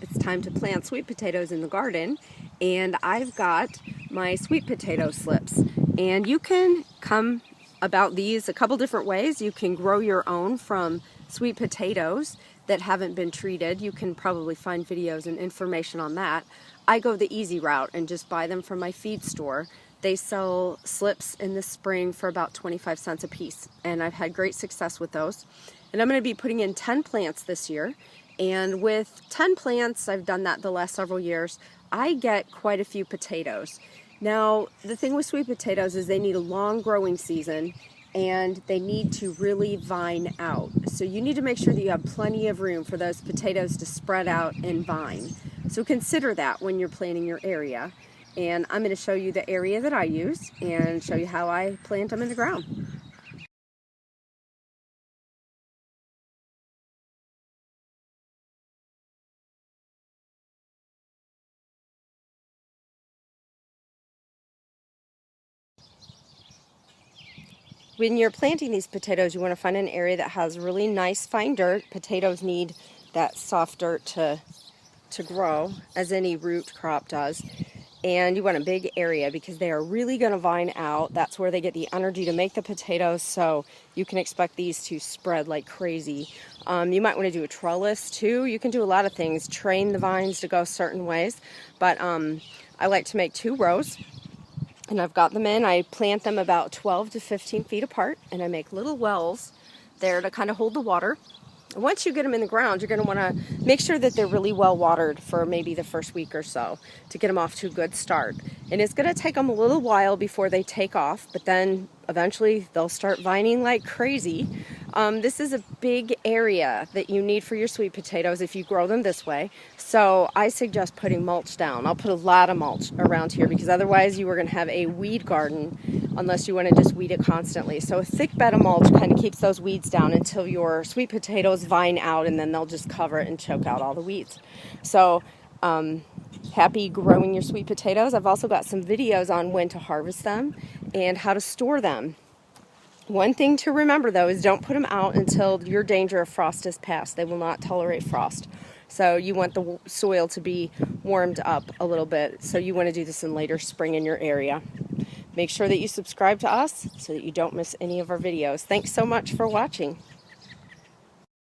It's time to plant sweet potatoes in the garden, and I've got my sweet potato slips. And you can come about these a couple different ways. You can grow your own from sweet potatoes that haven't been treated. You can probably find videos and information on that. I go the easy route and just buy them from my feed store. They sell slips in the spring for about 25 cents a piece, and I've had great success with those. And I'm going to be putting in 10 plants this year, and with 10 plants, I've done that the last several years, I get quite a few potatoes. Now, the thing with sweet potatoes is they need a long growing season, and they need to really vine out. So you need to make sure that you have plenty of room for those potatoes to spread out and vine. So consider that when you're planting your area. And I'm going to show you the area that I use and show you how I plant them in the ground. When you're planting these potatoes, you want to find an area that has really nice fine dirt. Potatoes need that soft dirt to grow, as any root crop does. And you want a big area because they are really going to vine out. That's where they get the energy to make the potatoes, so you can expect these to spread like crazy. You might want to do a trellis too. You can do a lot of things, train the vines to go certain ways, but I like to make 2 rows. And I've got them in. I plant them about 12 to 15 feet apart, and I make little wells there to kind of hold the water. And once you get them in the ground, you're going to want to make sure that they're really well watered for maybe the first week or so to get them off to a good start. And it's going to take them a little while before they take off, but then eventually they'll start vining like crazy. This is a big area that you need for your sweet potatoes if you grow them this way. So I suggest putting mulch down. I'll put a lot of mulch around here because otherwise you are going to have a weed garden unless you want to just weed it constantly. So a thick bed of mulch kind of keeps those weeds down until your sweet potatoes vine out, and then they'll just cover it and choke out all the weeds. So happy growing your sweet potatoes. I've also got some videos on when to harvest them and how to store them. One thing to remember though is don't put them out until your danger of frost is past. They will not tolerate frost. So you want the soil to be warmed up a little bit. So you want to do this in later spring in your area. Make sure that you subscribe to us so that you don't miss any of our videos. Thanks so much for watching.